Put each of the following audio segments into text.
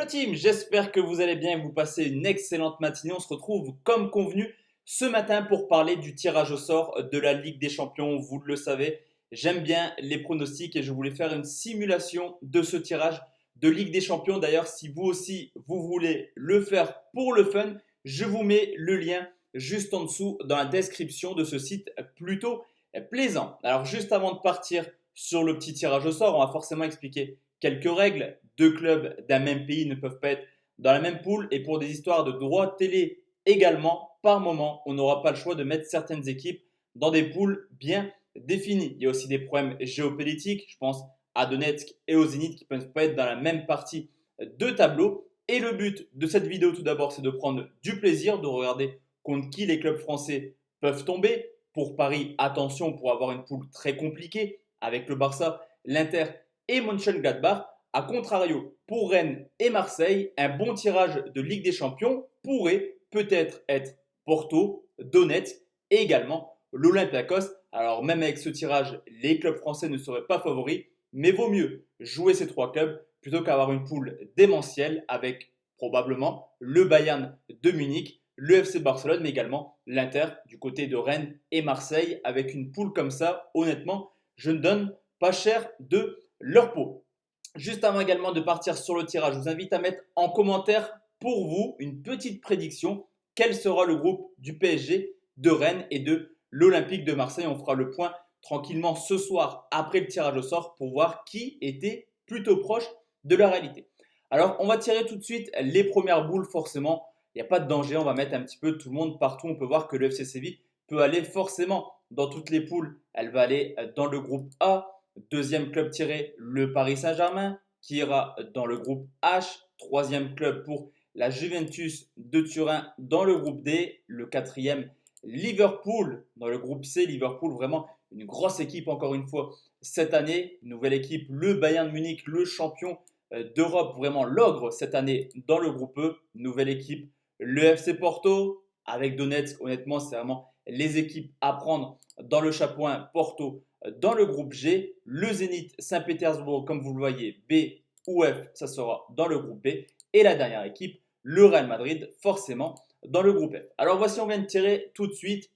la team, j'espère que vous allez bien et que vous passez une excellente matinée. On se retrouve comme convenu ce matin pour parler du tirage au sort de la Ligue des Champions. Vous le savez, j'aime bien les pronostics et je voulais faire une simulation de ce tirage de Ligue des Champions. D'ailleurs, si vous aussi vous voulez le faire pour le fun, je vous mets le lien juste en dessous dans la description de ce site plutôt plaisant. Alors juste avant de partir sur le petit tirage au sort, on va forcément expliquer quelques règles. Deux clubs d'un même pays ne peuvent pas être dans la même poule et pour des histoires de droits télé également, par moment, on n'aura pas le choix de mettre certaines équipes dans des poules bien définies. Il y a aussi des problèmes géopolitiques, je pense à Donetsk et au Zénith qui ne peuvent pas être dans la même partie de tableau. Et le but de cette vidéo tout d'abord, c'est de prendre du plaisir, de regarder contre qui les clubs français peuvent tomber. Pour Paris, attention, pour avoir une poule très compliquée avec le Barça, l'Inter et Mönchengladbach. A contrario, pour Rennes et Marseille, un bon tirage de Ligue des Champions pourrait peut-être être Porto, Donetsk et également l'Olympiakos. Alors même avec ce tirage, les clubs français ne seraient pas favoris, mais vaut mieux jouer ces trois clubs plutôt qu'avoir une poule démentielle avec probablement le Bayern de Munich, le FC Barcelone, mais également l'Inter du côté de Rennes et Marseille. Avec une poule comme ça, honnêtement, je ne donne pas cher de leur peau. Juste avant également de partir sur le tirage, je vous invite à mettre en commentaire pour vous une petite prédiction. Quel sera le groupe du PSG, de Rennes et de l'Olympique de Marseille? On fera le point tranquillement ce soir après le tirage au sort pour voir qui était plutôt proche de la réalité. Alors, on va tirer tout de suite les premières boules forcément. Il n'y a pas de danger, on va mettre un petit peu tout le monde partout. On peut voir que le FC Séville peut aller forcément dans toutes les poules. Elle va aller dans le groupe A. Deuxième club tiré, le Paris Saint-Germain, qui ira dans le groupe H. Troisième club pour la Juventus de Turin dans le groupe D. Le quatrième, Liverpool dans le groupe C. Liverpool, vraiment une grosse équipe encore une fois cette année. Nouvelle équipe, le Bayern de Munich, le champion d'Europe, vraiment l'ogre cette année dans le groupe E. Nouvelle équipe, le FC Porto avec Donetsk. Honnêtement, c'est vraiment les équipes à prendre dans le chapeau 1. Porto dans le groupe G, le Zénith Saint-Pétersbourg, comme vous le voyez, B ou F, ça sera dans le groupe B. Et la dernière équipe, le Real Madrid, forcément dans le groupe F. Alors voici, on vient de tirer tout de suite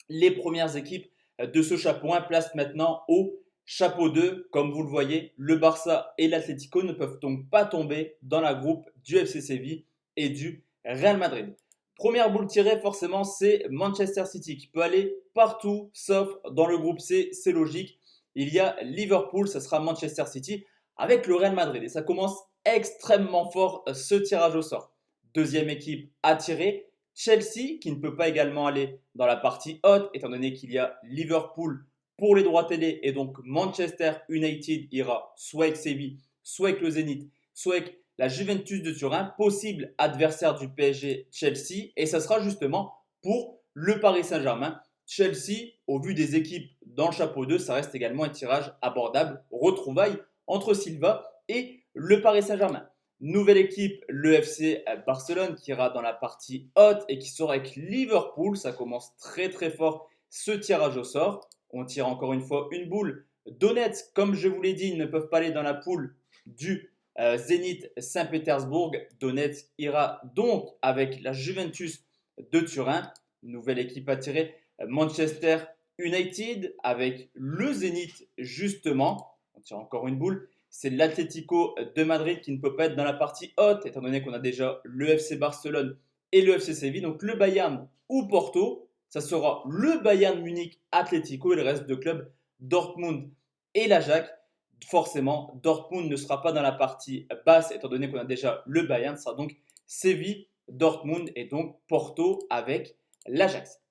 les premières équipes de ce chapeau 1. Place maintenant au chapeau 2. Comme vous le voyez, le Barça et l'Atlético ne peuvent donc pas tomber dans la groupe du FC Séville et du Real Madrid. Première boule tirée, forcément, c'est Manchester City qui peut aller partout sauf dans le groupe C. C'est logique. Il y a Liverpool, ça sera Manchester City avec le Real Madrid. Et ça commence extrêmement fort ce tirage au sort. Deuxième équipe à tirer, Chelsea qui ne peut pas également aller dans la partie haute étant donné qu'il y a Liverpool pour les droits télé et donc Manchester United ira soit avec Séville, soit avec le Zénith, soit avec la Juventus de Turin, possible adversaire du PSG Chelsea, et ça sera justement pour le Paris Saint-Germain. Chelsea, au vu des équipes dans le chapeau 2, ça reste également un tirage abordable, retrouvailles entre Silva et le Paris Saint-Germain. Nouvelle équipe, le FC Barcelone qui ira dans la partie haute et qui sera avec Liverpool. Ça commence très très fort ce tirage au sort. On tire encore une fois une boule. Donetsk, comme je vous l'ai dit, ils ne peuvent pas aller dans la poule du Zénith Saint-Pétersbourg. Donetsk ira donc avec la Juventus de Turin. Nouvelle équipe à tirer, Manchester United avec le Zénith justement. On tire encore une boule. C'est l'Atlético de Madrid qui ne peut pas être dans la partie haute étant donné qu'on a déjà le FC Barcelone et le FC Séville. Donc le Bayern ou Porto, ça sera le Bayern Munich Atlético et le reste de clubs Dortmund et l'Ajax. Forcément, Dortmund ne sera pas dans la partie basse étant donné qu'on a déjà le Bayern. Ce sera donc Séville, Dortmund et donc Porto avec l'Ajax.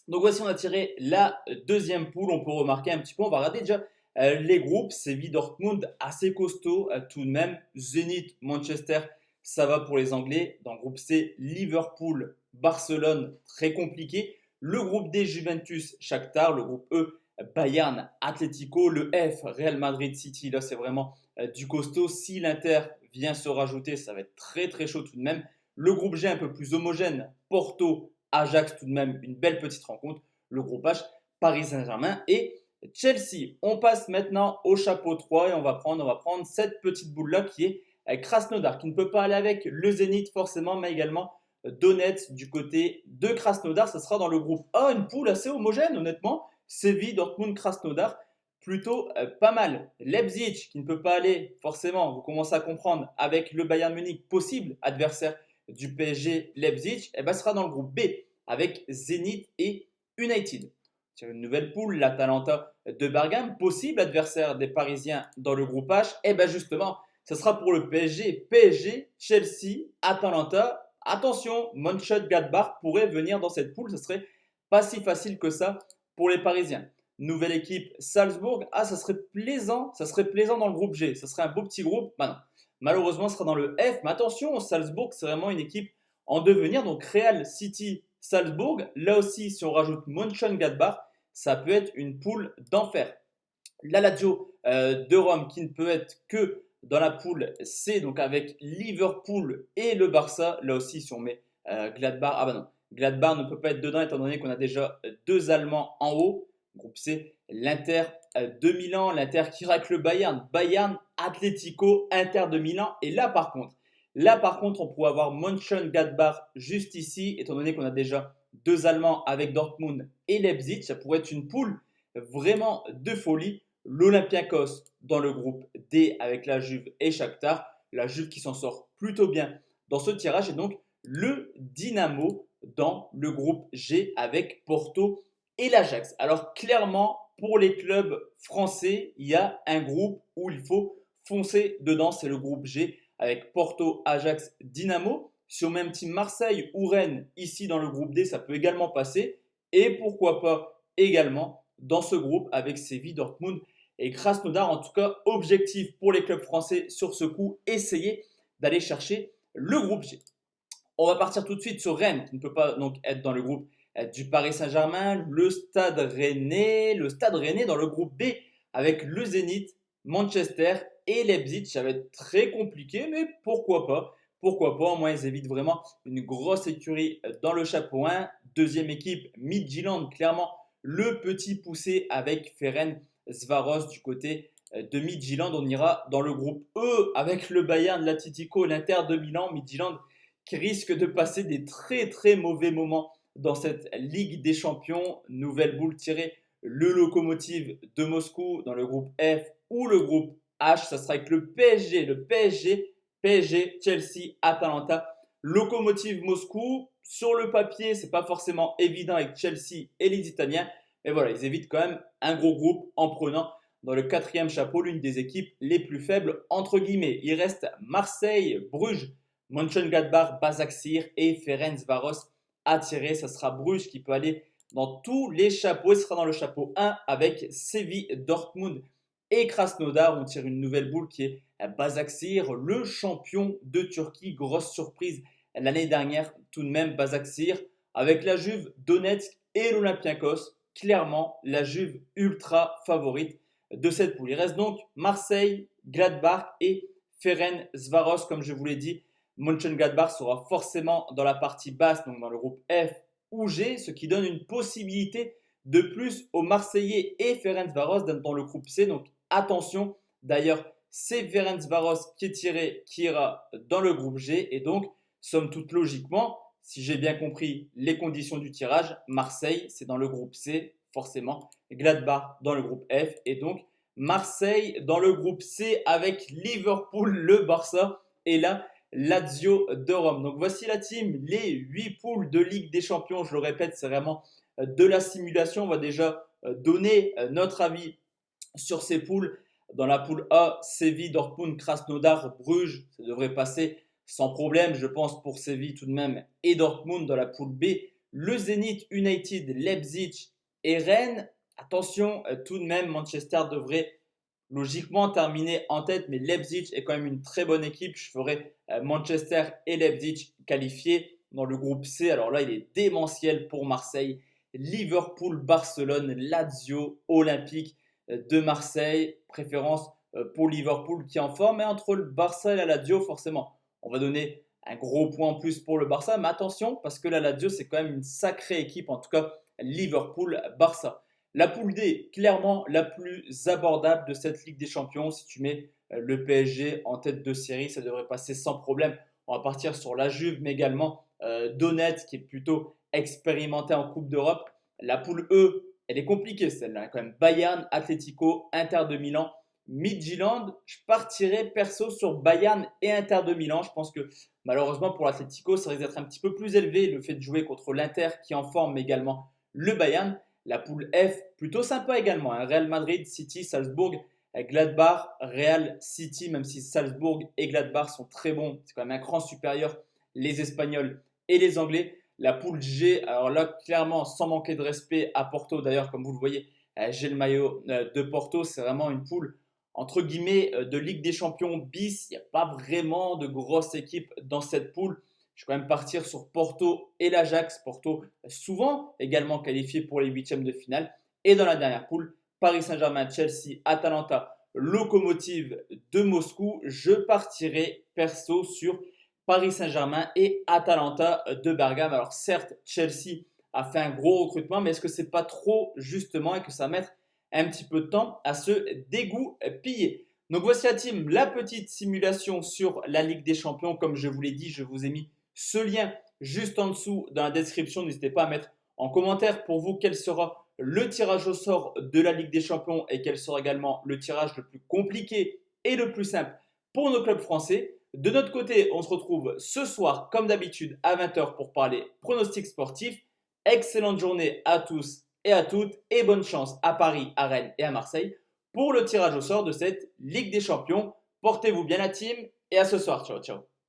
Donc voici, on a tiré la deuxième poule. On peut remarquer un petit peu, on va regarder déjà les groupes. Séville, Dortmund, assez costaud tout de même. Zénith, Manchester, ça va pour les Anglais. Dans le groupe C, Liverpool, Barcelone, très compliqué. Le groupe D, Juventus, Shakhtar. Le groupe E, Bayern, Atlético. Le F, Real Madrid, City. Là, c'est vraiment du costaud. Si l'Inter vient se rajouter, ça va être très très chaud tout de même. Le groupe G, un peu plus homogène. Porto, Ajax, tout de même une belle petite rencontre. Le groupe H, Paris Saint-Germain et Chelsea. On passe maintenant au chapeau 3 et on va prendre cette petite boule là qui est Krasnodar qui ne peut pas aller avec le Zénith forcément, mais également Donetsk du côté de Krasnodar. Ça sera dans le groupe A, une poule assez homogène honnêtement. Séville, Dortmund, Krasnodar, plutôt pas mal. Leipzig qui ne peut pas aller forcément, vous commencez à comprendre, avec le Bayern Munich, possible adversaire du PSG Leipzig, et ben, sera dans le groupe B avec Zenit et United. Sur une nouvelle poule, l'Atalanta de Bergame, possible adversaire des Parisiens dans le groupe H, et bien justement, ce sera pour le PSG. PSG, Chelsea, Atalanta. Attention, Mönchengladbach pourrait venir dans cette poule, ce serait pas si facile que ça pour les Parisiens. Nouvelle équipe, Salzbourg. Ah, ça serait plaisant dans le groupe G. Ça serait un beau petit groupe. Bah non. Malheureusement, ce sera dans le F. Mais attention, Salzbourg, c'est vraiment une équipe en devenir. Donc, Real City, Salzbourg. Là aussi, si on rajoute Mönchengladbach, ça peut être une poule d'enfer. La Lazio de Rome qui ne peut être que dans la poule C, donc avec Liverpool et le Barça. Là aussi, si on met Gladbach, ah bah non, Gladbach ne peut pas être dedans étant donné qu'on a déjà deux Allemands en haut. Groupe C, l'Inter de Milan, l'Inter qui racle le Bayern, Bayern, Atlético, Inter de Milan. Et là par contre, on pourrait avoir Mönchengladbach juste ici, étant donné qu'on a déjà deux Allemands avec Dortmund et Leipzig. Ça pourrait être une poule vraiment de folie. L'Olympiakos dans le groupe D avec la Juve et Shakhtar. La Juve qui s'en sort plutôt bien dans ce tirage. Et donc le Dynamo dans le groupe G avec Porto et l'Ajax. Alors clairement, pour les clubs français, il y a un groupe où il faut foncer dedans. C'est le groupe G avec Porto, Ajax, Dynamo. Si on met un petit Marseille ou Rennes ici dans le groupe D, ça peut également passer. Et pourquoi pas également dans ce groupe avec Séville, Dortmund et Krasnodar. En tout cas, objectif pour les clubs français sur ce coup, essayer d'aller chercher le groupe G. On va partir tout de suite sur Rennes, qui ne peut pas donc être dans le groupe du Paris Saint-Germain, le Stade Rennais dans le groupe B avec le Zénith, Manchester et Leipzig. Ça va être très compliqué, mais pourquoi pas? Pourquoi pas? Au moins, ils évitent vraiment une grosse écurie dans le chapeau 1. Deuxième équipe, Midtjylland, clairement le petit poussé avec Ferencváros du côté de Midtjylland. On ira dans le groupe E avec le Bayern, l'Atlético, l'Inter de Milan. Midtjylland qui risque de passer des très très mauvais moments dans cette Ligue des Champions. Nouvelle boule tirée, le Lokomotiv de Moscou dans le groupe F ou le groupe H. Ça sera avec le PSG, Chelsea, Atalanta, Lokomotiv Moscou. Sur le papier, c'est pas forcément évident avec Chelsea et les Italiens. Mais voilà, ils évitent quand même un gros groupe en prenant dans le quatrième chapeau l'une des équipes les plus faibles entre guillemets. Il reste Marseille, Bruges, Mönchengladbach, Basaksehir et Ferencváros à tirer. Ça sera Bruges qui peut aller dans tous les chapeaux. Ce sera dans le chapeau 1 avec Séville, Dortmund et Krasnodar. On tire une nouvelle boule qui est Basaksehir, le champion de Turquie. Grosse surprise l'année dernière, tout de même Basaksehir avec la Juve, Donetsk et l'Olympiakos. Clairement, la Juve ultra favorite de cette poule. Il reste donc Marseille, Gladbach et Ferencváros, comme je vous l'ai dit. Mönchengladbach sera forcément dans la partie basse, donc dans le groupe F ou G, ce qui donne une possibilité de plus aux Marseillais et Ferencváros dans le groupe C. Donc attention, d'ailleurs, c'est Ferencváros qui est tiré, qui ira dans le groupe G. Et donc, somme toute logiquement, si j'ai bien compris les conditions du tirage, Marseille, c'est dans le groupe C, forcément. Gladbach dans le groupe F. Et donc, Marseille dans le groupe C avec Liverpool, le Barça. Et là, Lazio de Rome. Donc voici la team, les 8 poules de Ligue des Champions. Je le répète, c'est vraiment de la simulation. On va déjà donner notre avis sur ces poules. Dans la poule A, Séville, Dortmund, Krasnodar, Bruges. Ça devrait passer sans problème, je pense, pour Séville tout de même. Et Dortmund dans la poule B, le Zenit, United, Leipzig et Rennes. Attention, tout de même, Manchester devrait logiquement terminer en tête, mais Leipzig est quand même une très bonne équipe. Je ferai Manchester et Leipzig qualifiés dans le groupe C. Alors là, il est démentiel pour Marseille. Liverpool, Barcelone, Lazio, Olympique de Marseille. Préférence pour Liverpool qui est en forme. Et entre le Barça et la Lazio, forcément, on va donner un gros point en plus pour le Barça. Mais attention, parce que la Lazio, c'est quand même une sacrée équipe. En tout cas, Liverpool-Barça. La poule D, clairement la plus abordable de cette Ligue des Champions. Si tu mets le PSG en tête de série, ça devrait passer sans problème. On va partir sur la Juve, mais également Donetsk qui est plutôt expérimenté en Coupe d'Europe. La poule E, elle est compliquée celle-là, quand même. Bayern, Atlético, Inter de Milan, Midtjylland. Je partirais perso sur Bayern et Inter de Milan. Je pense que malheureusement pour l'Atlético, ça risque d'être un petit peu plus élevé le fait de jouer contre l'Inter qui est en forme, mais également le Bayern. La poule F, plutôt sympa également. Hein. Real Madrid, City, Salzbourg, Gladbach, Real, City, même si Salzbourg et Gladbach sont très bons, c'est quand même un cran supérieur, les Espagnols et les Anglais. La poule G, alors là, clairement, sans manquer de respect à Porto, d'ailleurs, comme vous le voyez, j'ai le maillot de Porto, c'est vraiment une poule, entre guillemets, de Ligue des Champions bis. Il n'y a pas vraiment de grosse équipe dans cette poule. Je vais quand même partir sur Porto et l'Ajax. Porto, souvent également qualifié pour les huitièmes de finale. Et dans la dernière poule, Paris Saint-Germain, Chelsea, Atalanta, Lokomotiv de Moscou. Je partirai perso sur Paris Saint-Germain et Atalanta de Bergame. Alors certes, Chelsea a fait un gros recrutement, mais est-ce que c'est pas trop justement et que ça va mettre un petit peu de temps à se dégoupiller? Donc voici la team, la petite simulation sur la Ligue des Champions. Comme je vous l'ai dit, je vous ai mis ce lien juste en dessous dans la description. N'hésitez pas à mettre en commentaire pour vous quel sera le tirage au sort de la Ligue des Champions et quel sera également le tirage le plus compliqué et le plus simple pour nos clubs français. De notre côté, on se retrouve ce soir comme d'habitude à 20h pour parler pronostics sportifs. Excellente journée à tous et à toutes et bonne chance à Paris, à Rennes et à Marseille pour le tirage au sort de cette Ligue des Champions. Portez-vous bien la team et à ce soir. Ciao, ciao.